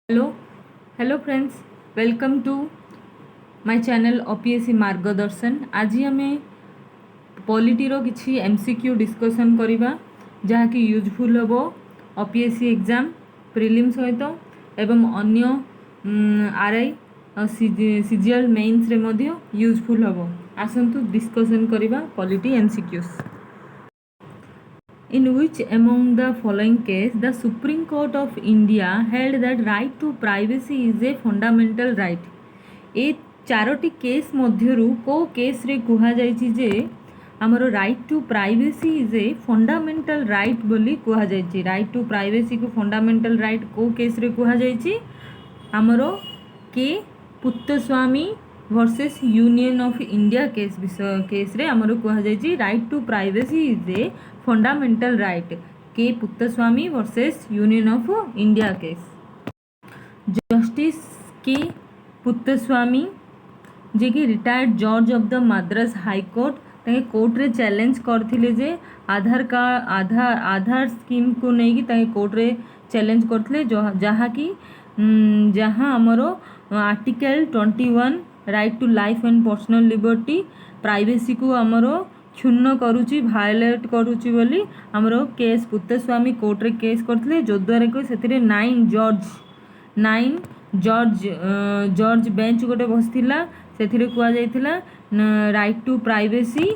Hello friends, welcome to my channel OPSC Margadarshan. आज आम पॉलिटीर किसी एमसीक्यू डिस्कशन करवा जहाँकि यूजफुल हम ओपीएससी एग्जाम प्रिलिम सहित एवं अन्य आरआई सीजीएल मेन्स रे मध्य यूजफुल हम। आसतु डिस्कशन करवा polity MCQs. In which among the following case the Supreme Court of India held that right to privacy is a fundamental right? ए चारोटी case मध्यरु को केस रे कुहा जायछि जे हमरो right to privacy is a fundamental right बोली कुहा जायछि। राइट टू प्राइवेसी को फंडामेंटल राइट को केस रे कुहा जायछि हमरो K Puttaswamy versus union of India case रे हमरो कुहा जायछि right to privacy is a fundamental right. K Puttaswamy versus union of India case. Justice K Puttaswamy जे कि रिटायर्ड जज ऑफ द मद्रास हाईकोर्ट ताके कोर्ट रे चैलेंज करथिले जे आधार स्कीम को नहीं कि ताके कोर्ट रे चैलेंज करथिले जहाँ कि जहाँ हमरो article 21 right to life and personal liberty privacy को हमरो क्षुण्ण करुची भायोलेट करुची बोली हमरो केस पुत्तस्वामी कोर्ट रे केस करथिले जो द्वारा को सेतिरे 9 जज बेंच गोटे बसथिला सेथिरे कुआ जायथिला right to privacy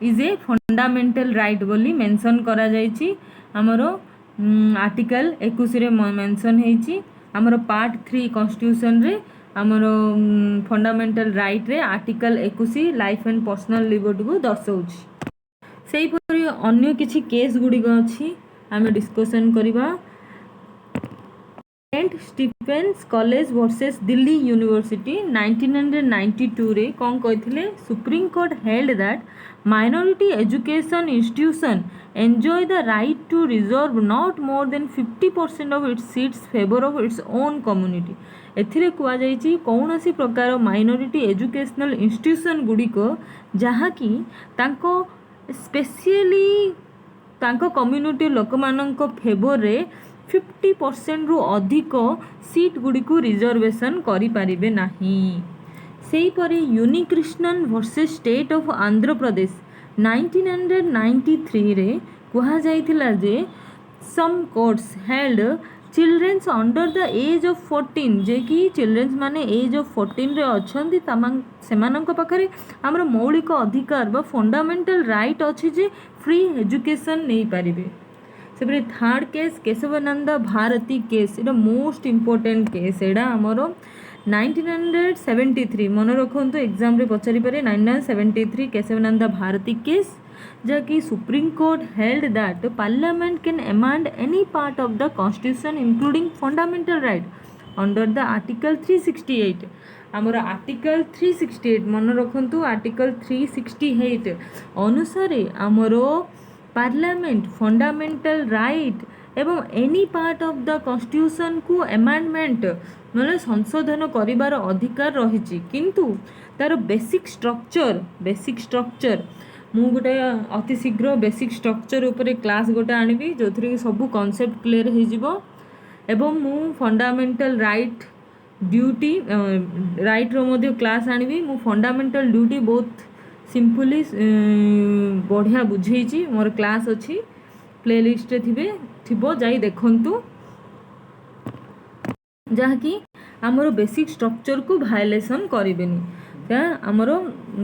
is a fundamental right बोली मेंशन करा जायछि। हमरो आर्टिकल 21 रे मेंशन हेछि। हमरो पार्ट 3 कॉन्स्टिट्यूशन रे हमरो फंडामेंटल राइट रे article 21 life and personal liberty को दर्शाउछि। सेही परि अन्य किछि केस गुडी अछि हमें डिस्कशन करिबा। Saint Stephen's college versus Delhi university 1992 रे कौन कहथिले supreme court held that minority education institution enjoy the right to reserve not more than 50% of its seats favour of its own community. एथिरे कुआ जायछि कौनसी प्रकार माइनॉरिटी एजुकेशनल इंस्टीट्यूशन गुडी को जहाँ कि तांको स्पेशली तांको कम्युनिटी लोक माननको फेवर रे 50% रु अधिक सीट गुडी को रिजर्वेशन करि पारिबे नाही। सेही परि Unnikrishnan versus state of Andhra Pradesh 1993 रे कुहा जायथिला जे some courts held childrens under the age of 14 जे कि चिल्ड्रेन्स माने एज ऑफ 14 रे अछंती सेमानक पाखरे हमर मौलिक अधिकार बा फंडामेंटल राइट अछि जे फ्री एजुकेशन नै पारिबे। सेपरे third case Kesavananda Bharati case एटा मोस्ट इंपोर्टेंट केस एटा हमरो 1973 मन रखंतु एग्जाम रे पचारि पारे 1973 केशवानंद भारती केस जहाँकि supreme court held that parliament can amend any part of the constitution including fundamental right under the article 368। हमर आर्टिकल 368 मन रखंतु आर्टिकल 368 अनुसार हमरो पार्लियामेंट फंडामेंटल राइट एवं any part of the constitution को अमेंडमेंट मतलब संशोधन करिवार अधिकार रहिछि किंतु तार बेसिक स्ट्रक्चर मु गोटे अति शीघ्र बेसिक स्ट्रक्चर उपरे क्लास गोटे आनिबी जो थ्री सब कॉन्सेप्ट क्लियर हो जिवो एवं मु फंडामेंटल राइट ड्यूटी राइट रो मध्य क्लास आनिबी। मु फंडामेंटल ड्यूटी बहुत सिंपली बढ़िया बुझेछि मोर क्लास अछि प्लेलिस्ट रे थिबो जाई देखंतु जहाँ कि हमरो बेसिक स्ट्रक्चर को वायलेशन करिबेनी। त्या हमरो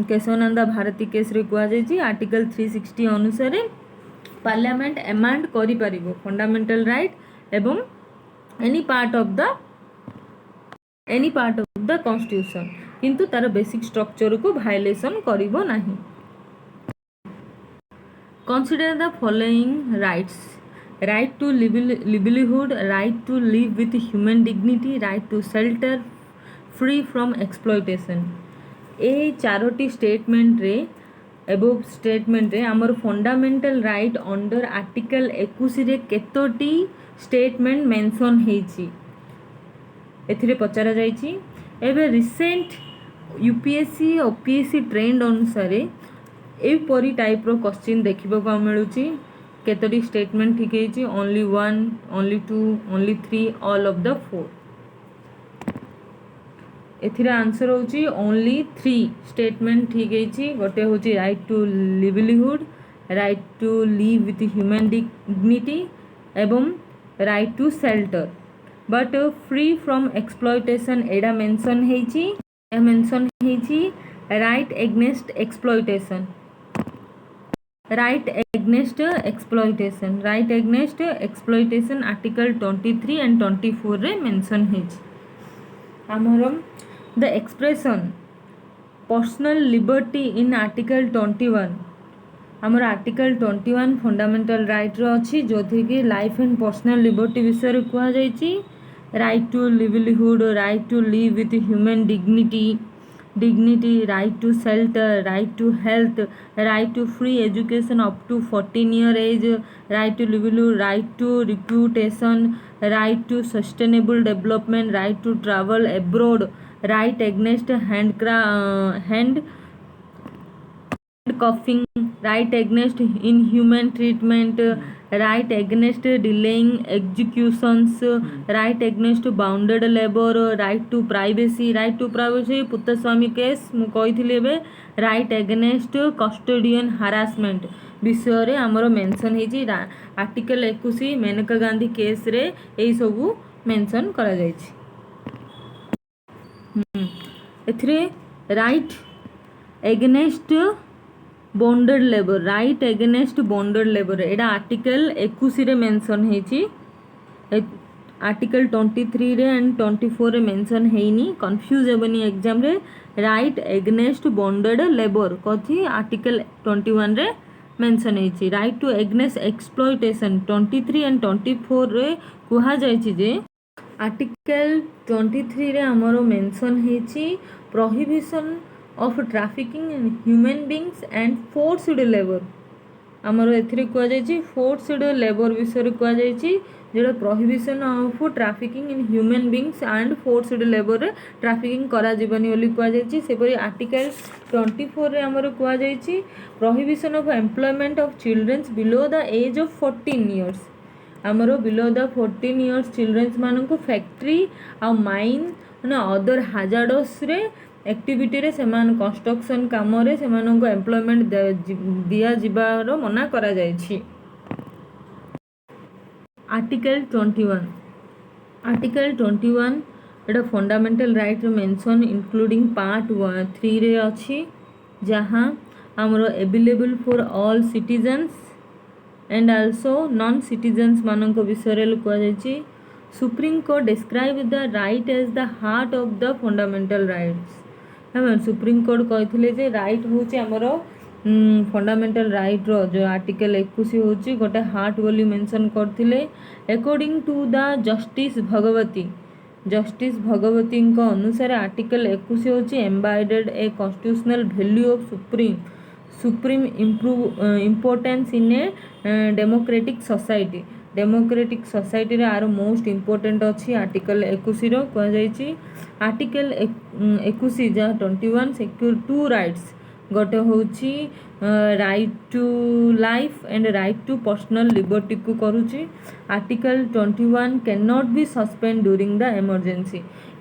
केशवानंद भारती केस रे कुआ जायछि आर्टिकल 360 अनुसार पार्लियामेंट अमेंड करि परिबो फंडामेंटल राइट एवं any part of the constitution किंतु तार बेसिक स्ट्रक्चर को वायलेशन करिबो नाही। Consider the following rights right to livelihood, right to live with human dignity, right to shelter free from exploitation। A Charoti statement रे above statement रे हमर fundamental right under article 21 रे केतोटी statement mention हेछि एथिरे पचारा जायछि। एबे recent UPSC OPSC trend अनुसार ए परी type रो question देखिबा को मिलुछि केतोटी स्टेटमेंट ठीक है? Only 1, only 2, only 3, all of the 4। एथिर आंसर होची ओनली 3 स्टेटमेंट ठीक है। गोटे होची right to livelihood, right to live with human dignity एवं right to shelter. But free from exploitation एडा मेंशन हेची right against exploitation, right against exploitation, right against exploitation article 23 and 24 रे mention हेची। आमर the expression personal liberty in article 21, आमर article 21 fundamental right रो अच्छी जो थी कि लाइफ एंड पर्सनल लिबर्टी विषय कह जाइए। Right to livelihood, right to live with human dignity, right to shelter, right to health, right to free education up to 14 year age, right to livelihood, right to recreation, right to sustainable development, right to travel abroad, right against hand coughing, right against inhuman treatment, right against delaying executions, right against bounded labor, right to privacy, right to privacy Puttaswamy case मु कही एबे, right against custodian harassment विषय रे हमरो mention हेजी। Article 21 Maneka Gandhi case रे एई सबु मेंशन करा जायछि। एथरे right against bonded labour, right against bonded labour एटा आर्टिकल 21 रे मेंशन हेची। आर्टिकल 23 रे एंड 24 रे मेंशन हेनी, कंफ्यूज हेबनी एग्जाम रे। राइट एगेनेस्ट बॉन्डेड लेबर कथि आर्टिकल 21 रे मेंशन हेची। राइट टू एगेनेस्ट एक्सप्लॉयटेशन 23 एंड 24 रे कुहा जायछि जे आर्टिकल 23 रे हमरो मेंशन हेची prohibition of trafficking in human beings and forced labour. हमरो एथिरे कुहा जायछि फोर्स्ड लेबर विषय कुहा जायछि जेडा prohibition of trafficking in human beings and forced labour रे ट्रैफिकिंग करा जिवनी बोली कुहा जायछि। सेपरि आर्टिकल 24 रे हमरो कुहा जायछि prohibition of employment of childrens below the age of 14 years. हमरो बिलो द 14 इयर्स चिल्ड्रन्स माननको फैक्ट्री आ माइन माने अदर हाजार्डस रे एक्टिविटी रे सेमान कंस्ट्रक्शन काम रे सेमाननको एम्प्लॉयमेंट दिया जिबार मना करा जायछि। आर्टिकल 21, आर्टिकल 21 एटा fundamental right mention including part 3 रे अछि जहां हमरो available for all citizens and also non citizens माननको विषय रे कहा जायछि। Supreme court describe the right as the heart of the fundamental rights. हम सुप्रीम कोर्ट कहथिले जे राइट होची हमरो फंडामेंटल राइट रो जो आर्टिकल 21 होची गोटे हार्ट बोली मेंशन करथिले। According to the justice Bhagwati को अनुसार आर्टिकल 21 होची embodied a constitutional value of supreme importance in a democratic society. Democratic society रे आरो मोस्ट इम्पोर्टेंट अछि आर्टिकल 21 रो कह जायछि। आर्टिकल 21 जा 21 सिक्योर टू राइट्स गोटे होची right to life and right to personal liberty को करूची। Article 21 can not be suspend during the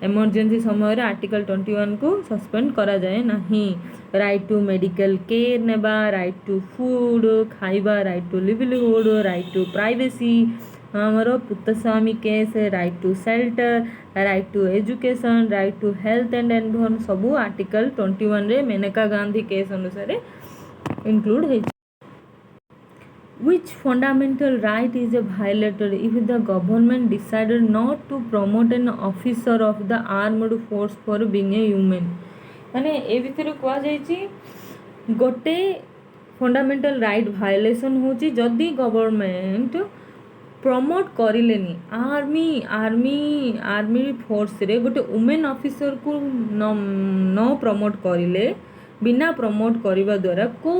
emergency समय रे आर्टिकल 21 को सस्पेंड करा जाए नहीं। राइट टू मेडिकल केयर नेबा, राइट टू फूड खाइबा, right to livelihood, right to privacy हमरो Puttaswamy case, right to shelter, right to education, right to health and environment सबू आर्टिकल 21 रे मेनका गांधी केस अनुसार इंक्लूड है। Which fundamental right is violated if the government decided not to promote an officer of the armed force for being a human? माने ए भितर कह जायछि गोटे fundamental right violation होची जदि गवर्नमेंट प्रमोट करिलेनी आर्मी फोर्स रे गोटे वुमेन ऑफिसर को न प्रमोट करिले बिना प्रमोट करने द्वारा को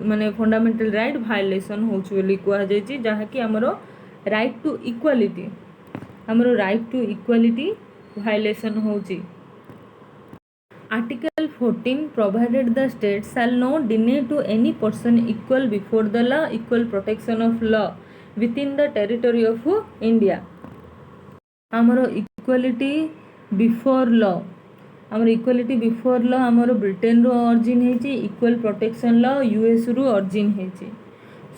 माने फंडामेंटल राइट वायलेशन होची बोली कह जायछि जहा कि हमरो राइट टू इक्वालिटी वायलेशन होची। Article 14 provided the state shall not deny to any person equal before the law, equal protection of law within the territory of India. आमर इक्वालिटी बिफोर लॉ आमर equality before law आमर Britain रो origin है equal protection law US रू origin है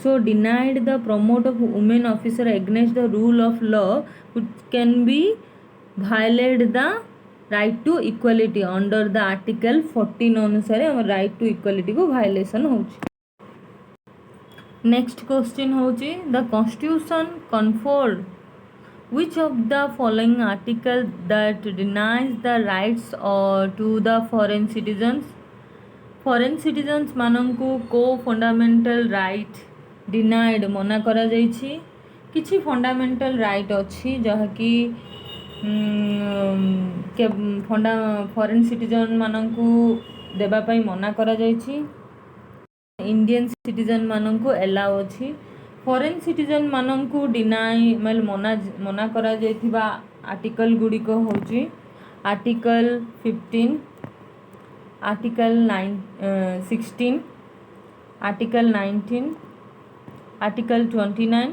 so denied the promote of women officer against the rule of law which can be violate the right to equality under the article 14 अनुसार आम right to equality को violation हो next question हो the constitution conferred which of the following article that denies the rights or to the foreign citizens मानंकु को fundamental right denied मना करा जाइछि किछि फंडामेंटल राइट अछि जहाँकि फॉरेन सिटीजन मानंकु देबा पई मना करा जाइछि इंडियन सिटीजन मानंकु एलाउ अछि फॉरेन सिटीजन मानंकु डिनाई मतलब मना करा जाइथिबा आर्टिकल गुडी को होची article 15 article 16 article 19 article 29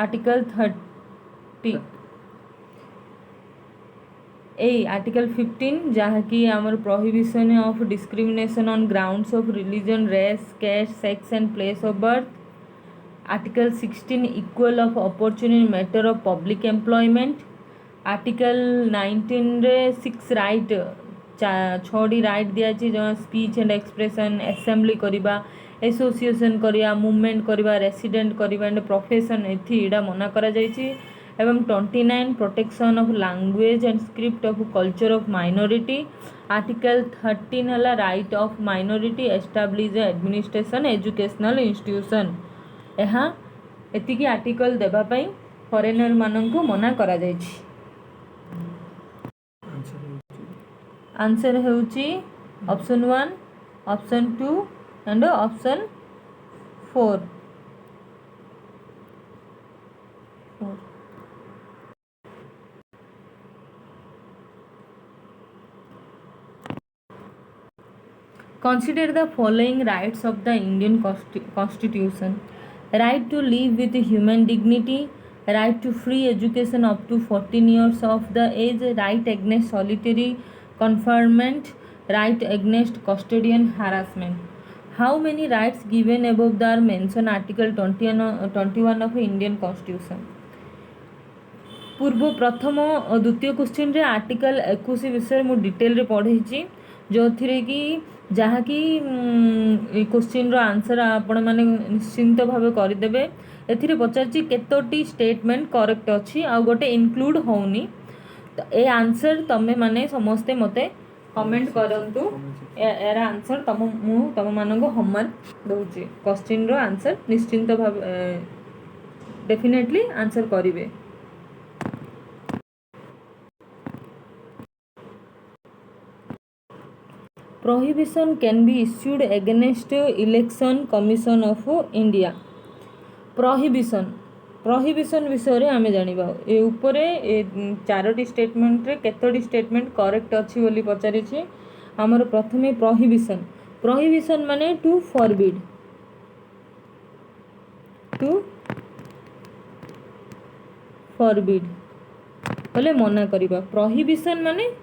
article 30 A article 15 जहाँकि आमर prohibition of discrimination on grounds of religion race caste sex and place of birth article 16 equal of opportunity matter of public employment article 19 रे 6 right 6टी right दिया जो speech and expression assembly करवा association करवा movement करवा resident करवा and profession एटा मना करा जाइछि एवं 29 protection of language and script of culture of minority article 13 है right of minority establish administration educational institution यहाँ एतिकी आर्टिकल देवाई फरेनर मानू मना करा जाइछि आंसर होउची option 1 option 2 and option 4 Consider the following rights of the Indian Constitution. Right to live with human dignity, right to free education up to 14 years of the age, right against solitary confinement, right against custodian harassment. How many rights given above are mentioned Article 21 of Indian Constitution? पूर्व प्रथम और द्वितीय question रे article 21 विषय मु detail रे पढ़ी जो थी कि जहाँकि क्वेश्चन रो आंसर आपण माने निश्चिंत भाव करदेवे एथिरे पचारछि केतोटी स्टेटमेंट करेक्ट अछि आ गोटे इंक्लूड होउनी तो ए आंसर तमे माने समस्ते मते कमेंट करंतु एरा आंसर तम मानको होमवर्क दउछि क्वेश्चन रो आंसर निश्चिंत भाव डेफिनेटली आंसर करिवे Prohibition can be issued against Election Commission of India. Prohibition विषय रे आमे जानिबा ए ऊपर चारोटी स्टेटमेंट रे केतोटी स्टेटमेंट करेक्ट अछि बोली पचारि छी हमर प्रथमे प्रोहिबिशन माने टू फॉरबिड बोले मना करिबा प्रोहिबिशन माने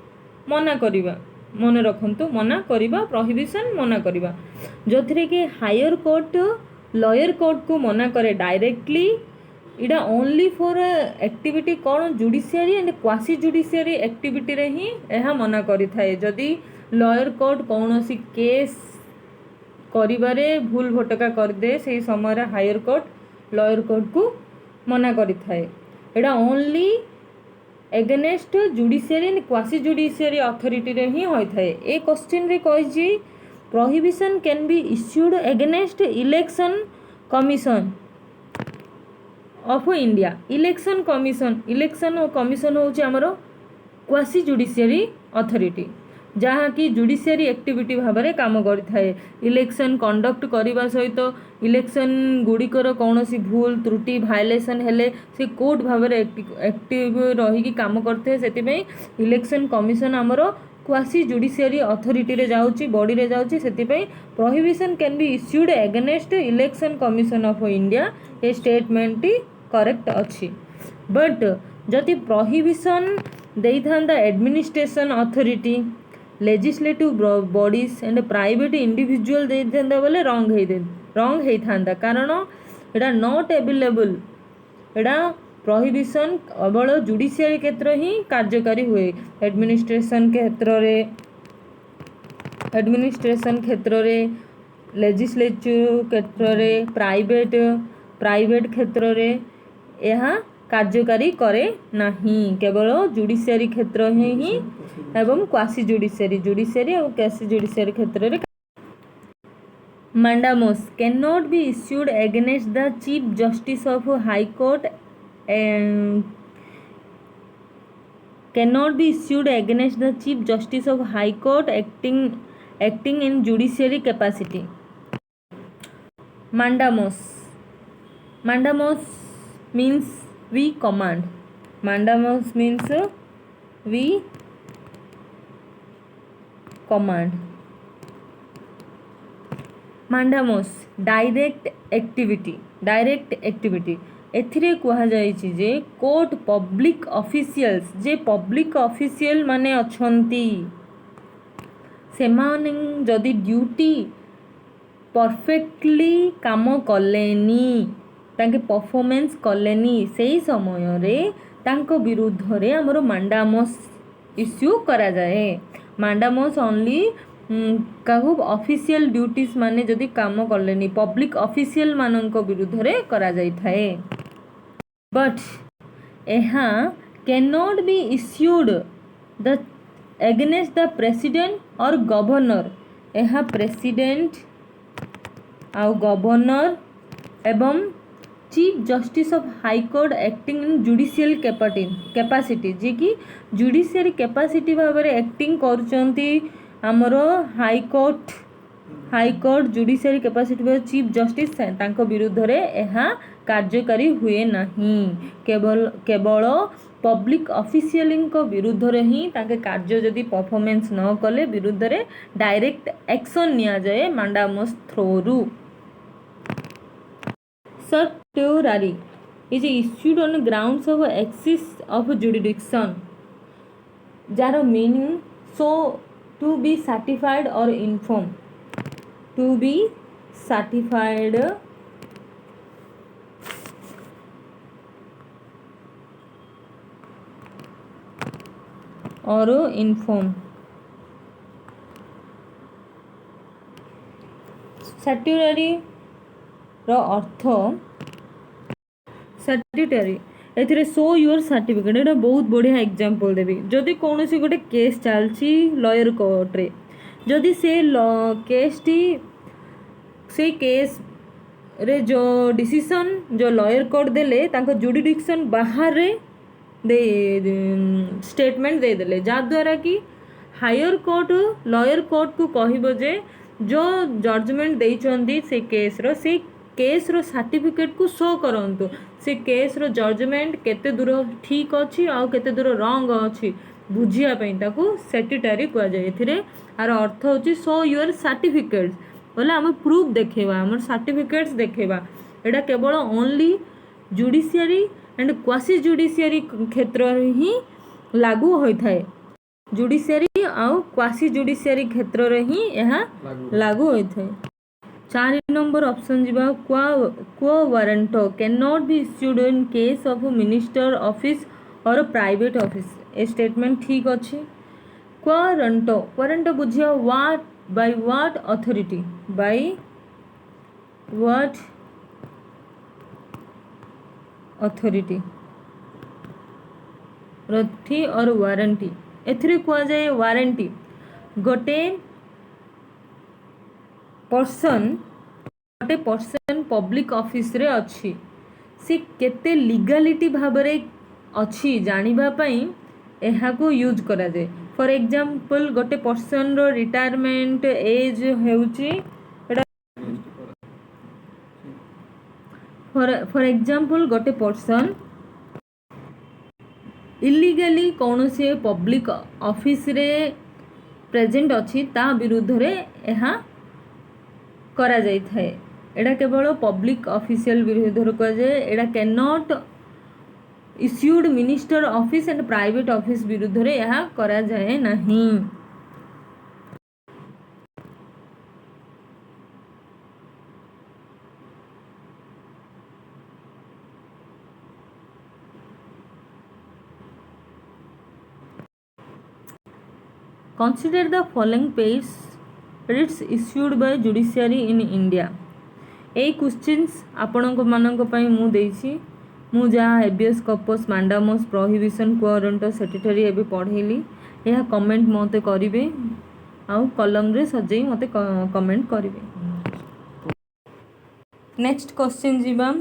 मना करिबा मन रखंतु मना करिबा प्रोहिबिशन मना करिबा जो थरे कि हायर कोर्ट लोअर कोर्ट को मना करे डायरेक्टली इडा ओनली फॉर एक्टिविटी कौन judiciary and quasi judiciary activity रे ही एहा मना करि थाए जदी लोअर कोर्ट कौनसी केस करिबारे भूल भटका कर दे से समय रे हायर कोर्ट लोअर कोर्ट को मना करि थाए एडा only against judiciary and quasi judiciary authority रे ही होय थाए ए क्वेश्चन रे कहि prohibition can be issued against election commission of India election commission होउची हमरो क्वासी जुडिशियरी अथॉरिटी जहाँ कि जुडिशियरी एक्टिविटी भाव में काम करें इलेक्शन कंडक्ट करने सहित इलेक्शन गुड़िकर कौन भूल त्रुटि भाइलेसन हेले से कोर्ट भाव में एक्टिव रही काम करते से इलेक्शन कमिशन आमर क्वासी जुडिशियरी अथॉरिटी रे जाउची बॉडी रे जाउची सेतिपई prohibition can be issued against election commission of India ए स्टेटमेंट करेक्ट अच्छी बट जदि प्रोहिबिशन देई थांदा administration authority legislative bodies and private individual दे थांदा बोले रॉन्ग हे थांदा कारण एटा नॉट अवेलेबल एटा प्रोहिबिशन केवल जुडिशियरी क्षेत्र ही कार्यकारी हुए एडमिनिस्ट्रेशन क्षेत्र रे लेजिस्लेटिव क्षेत्र रे प्राइवेट क्षेत्र रे यह कार्यकारी करे नहीं केवल जुडिशियरी क्षेत्र ही एवं क्वासी जुडिशियरी और क्वासी जुडिशियरी क्षेत्र रे mandamus cannot be issued against the chief justice of high court cannot be issued against the chief justice of high court acting in judiciary capacity. Mandamus means we command. Mandamus means we command. mandamus direct activity एथिरे कहा जायछि जे court public officials जे public official माने अछंती सेमाने जदि duty perfectly काम कलेनी तांके performance कलेनी सेही समय रे तांको विरुद्ध रे हमरो mandamus इश्यू करा जाए mandamus ओनली काहू ऑफिशियल ड्यूटीज माने जदि काम करलेनी पब्लिक ऑफिशियल मानक विरुद्ध रे करा जाई थाए बट एहा can not be issued the against the president और गवर्नर एहा प्रेसिडेंट आ गवर्नर एवं chief justice of high court acting in judicial capacity जे कि जुडिशियरी कैपेसिटी भाव में एक्टिंग करचंती आमर high court judiciary capacity chief justice तांको विरुद्ध रे एहा कार्यकारी हुए नहीं केवल पब्लिक ऑफिशियलिंग को विरुद्ध रे ही ताके कार्य जदि परफॉर्मेंस न कले विरुद्ध रे डायरेक्ट एक्शन निया जाए mandamus through certiorari is issued on grounds of excess of jurisdiction jar meaning so to be certified or informed to be certified or informed certiorari रो अर्थ सर्टिटरी एथिरे शो योर सर्टिफिकेट एटा बहुत बढ़िया example देबी जदि कौन सी गोटे केस चलची लॉयर कोर्ट रे जदि से केस रे जो डिसीजन जो लॉयर कोर्ट देले तांको जुडिडिक्शन बाहर रे दे स्टेटमेंट दे देले जा द्वारा कि हायर कोर्ट लॉयर कोर्ट को कहबो जे जो जजमेंट देइचंदी से केस रो सर्टिफिकेट को शो करंतु से केस रो जजमेंट केते दूर ठीक अछि आ केते दूर रॉन्ग अछि बुझिया पई ताको सेटिटरी कह जाय एथिरे आर अर्थ होछि शो योर सर्टिफिकेट्स बोले हम प्रूफ देखेबा हमर सर्टिफिकेट्स देखेबा एटा केवल only judiciary and quasi judiciary क्षेत्र ही लागू होय थाए जुडिशियरी आ क्वासी जुडिशियरी क्षेत्र रे ही यह लागू होय थाए 4 नंबर ऑप्शन जीवा क्वा warrant can not be issued in case of minister office और प्राइवेट ऑफिस ए स्टेटमेंट ठीक अच्छी वारंट बुझिया what by what authority by what authority रथी और वारंटी एथिरे कह जाए वारंटी गोटे पर्सन पब्लिक ऑफिस रे अच्छी से केते लीगलिटी भाव रे अच्छी जानिबा पई एहा को यूज करा जाए फॉर एग्जांपल गोटे पर्सन रो रिटायरमेंट एज हेउची फॉर एग्जांपल गोटे पर्सन इलीगली कौन से पब्लिक ऑफिस रे प्रेजेंट अच्छी ता विरुद्ध रे यहाँ करा जाई थाए। एटा केवल पब्लिक ऑफिशियल विरुद्ध कह जाए। एटा can not issued minister office and private office विरुद्ध रे यहाँ करा जाए नहीं। Consider the following writs issued by judiciary in India। এই क्वेश्चंस आपणक मानक पई मु देछि। मु जहाँ habeas corpus mandamus prohibition quadrant secretary एबे पढ़ेली। यह कमेंट मते करिवे आउ कलम रे सजेई मते कमेंट करिवे। नेक्स्ट क्वेश्चन जीवा।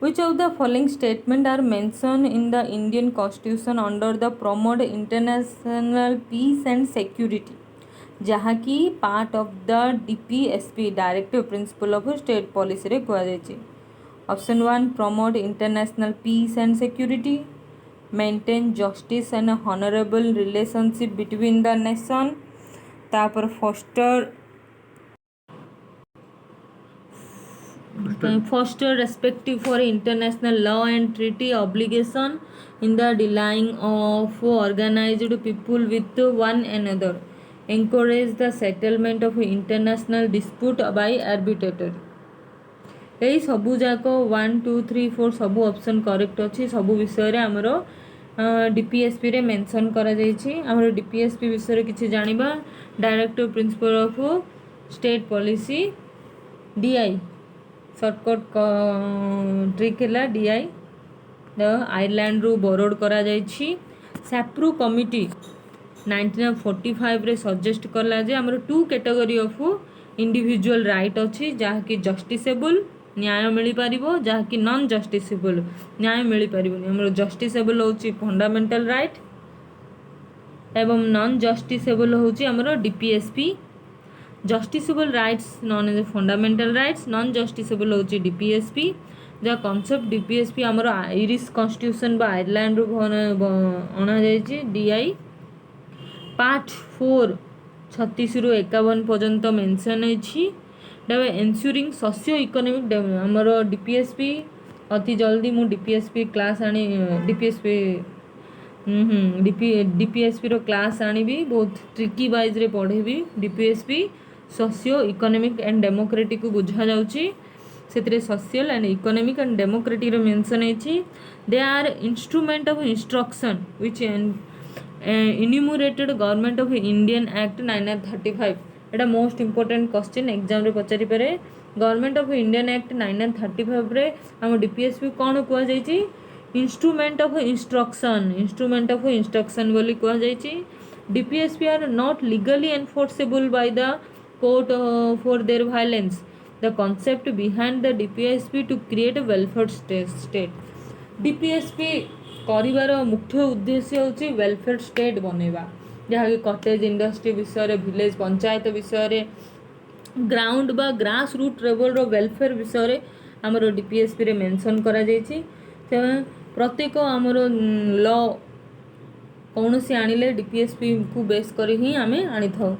Which of the following statement are mentioned in the Indian Constitution under the promote international peace and security, जहाँ की part of the DPSP Directive Principle of State Policy रे कुआ जायछि। Option 1 promote international peace and security, maintain justice and honorable relationship between the nation, तापर foster respect for international law and treaty obligation in the dealing of organized people with one another, encourage the settlement of international dispute by arbitrator। यही सबू जाक 1 2 3 4 सबू option correct अच्छी। सबू विषय रे हमरो डीपीएसपी रे मेंशन करा जायछि। हमरो डीपीएसपी विषय रे किछि जानिबा। Directive principle of state policy DI shortcut trick है डीआई आयरलैंड रु बोरोड करा जायछि। सैप्रू कमिटी 1945 रे सजेस्ट करला जे हमर 2 कैटेगरी ऑफ इंडिविजुअल राइट अछि, जहाँ कि जस्टिसेबल न्याय मिली पारिबो, जहाँ कि नॉन जस्टिसेबल न्याय मिली पारिबोनी। हमर जस्टिसेबल होछि फंडामेंटल राइट एवं नॉन जस्टिसेबल होछि हमर DPSP. Justiciable rights known as fundamental rights, non justiciable होछि डीपीएसपी। जहाँ कॉन्सेप्ट डीपीएसपी हमर आयरिश कॉन्स्टिट्यूशन बा आयरलैंड रु अणा जायछि डीआई। पार्ट 4 36 रु 51 पर्यंत मेंशन अछि। एन्श्योरिंग सोशियो इकोनॉमिक हमर डीपीएसपी अति जल्दी मु डीपीएसपी क्लास आनी डीपीएसपी डीपीएसपी रो क्लास आनीबी बहुत ट्रिकी वाइज रे पढ़ेबी। DPSP socio economic and democratic को बुझा जाउची। सेतरे social and economic and democratic रो मेंशन अछि। They are instrument of instruction which enumerated government of Indian act 1935। एटा मोस्ट इंपोर्टेंट क्वेश्चन एग्जाम रे पचारि पारे। गवर्नमेंट ऑफ इंडियन एक्ट 1935 रे हम डीपीएसपी कोन कुआ जायछि instrument of instruction, instrument of instruction बोली कुआ जायछि। DPSP are not legally enforceable by the court for their violence. The concept behind the DPSP to create welfare state. DPSP करिवार मुख्य उद्देश्य होछि वेलफेयर स्टेट बनेबा, जहाँ कि कटेज इंडस्ट्री विषय विलेज पंचायत विषय ग्राउंड बा ग्रास रूट लेवल रो वेलफेयर विषय हमरो डीपीएसपी रे मेंशन करा जायछि। प्रत्येक हमर लॉ कौन सी आनिले डीपीएसपी को बेस करी ही आमे आनी थाउ।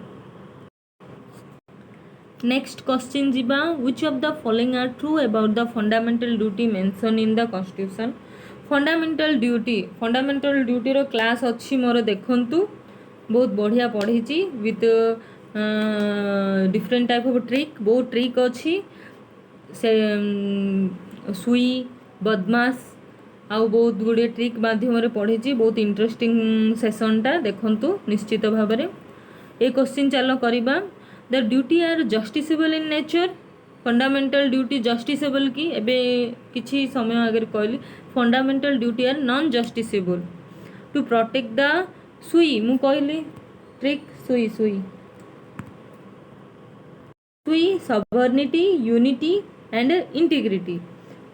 नेक्स्ट क्वेश्चन जीवा। Which of the following are true about the fundamental duty mention in the constitution. Fundamental duty रो क्लास अच्छी मोर देखंतु बहुत बढ़िया पढ़ी with different type of trick. बहुत ट्रिक अच्छी से सुई बदमाश आउ बहुत गुड़े ट्रिक माध्यम पढ़ी। बहुत इंटरेस्टिंग सेसनटा देखंतु निश्चित भाव में। ये क्वेश्चन चलो करिबा। The duty are justiciable in nature. Fundamental duty justiciable की एबे किछि समय आगे कहली। Fundamental duty are non justiciable to protect the सुई मु कहली ट्रिक सुई सुई सुई sovereignty unity and integrity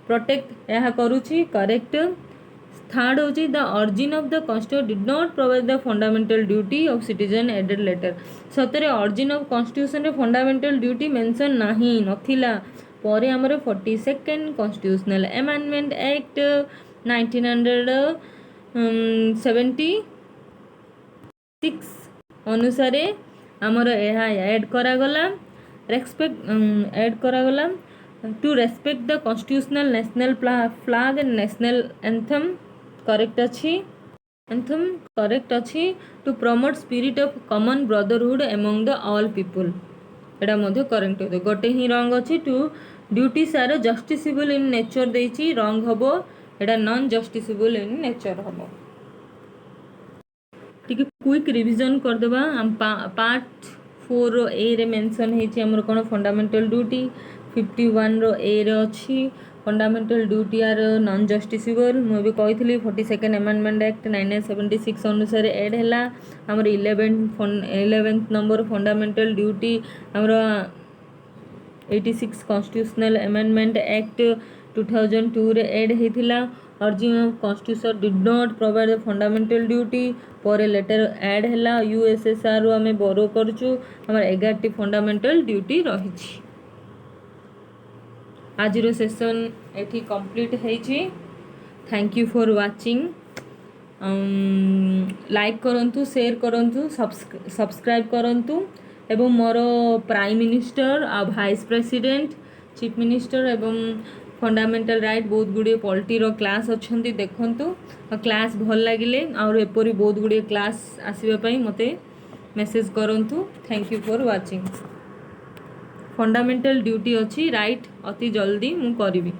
protect यह करुछि करेक्ट। थर्ड होची the origin of the constitution did not provide the fundamental duty of citizen added later. सतरे ऑरिजिन ऑफ कॉन्स्टिट्यूशन रे फंडामेंटल ड्यूटी मेंशन नाही नथिला। परे हमर 42nd कॉन्स्टिट्यूशनल अमेंडमेंट एक्ट 1976 अनुसार आमर यह ऐड करागला रेस्पेक्ट ऐड करागला to respect the constitutional national flag and national anthem correct अच्छी एंथम करेक्ट अच्छी to promote spirit of common brotherhood among the all people एटा मध्य करेक्ट होते गोटे ही रंग अच्छी to duties are justiciable in nature देछि रंग हबो एटा नॉन जस्टिसेबल इन नेचर हबो ठीक है क्विक रिवीजन कर देबा हम पार्ट 4 रो ए रे मेंशन हेछि हमर कोन फंडामेंटल ड्यूटी 51 रो ए रे अछि fundamental duty are non justiciable मु भी कहितली 42nd अमेंडमेंट एक्ट 1976 अनुसार ऐड हैला हमर 11th नंबर फंडामेंटल ड्यूटी हमर 86 कॉन्स्टिट्यूशनल अमेंडमेंट एक्ट 2002 रे ऐड हेतिला अर्जिन constitution did not provide the fundamental duty पर लेटर ऐड हैला यूएसएसआर रो हमें बोरो करछु हमर 11टी फंडामेंटल ड्यूटी रहिछि आज रो सेशन एठी कंप्लीट हेछि thank you for watching like करंतु शेयर करंतु सब्सक्राइब करंतु एवं मोर प्राइम मिनिस्टर आ वाइस प्रेसिडेंट चीफ मिनिस्टर एवं फंडामेंटल राइट बहुत गुड़े पॉलिटी रो क्लास अच्छी देखंतु क्लास भल लगिले और एपरी बहुत गुड़े क्लास आसीबा पई मते मेसेज करंतु thank you for watching fundamental duty अच्छी राइट अति जल्दी मु करिवि।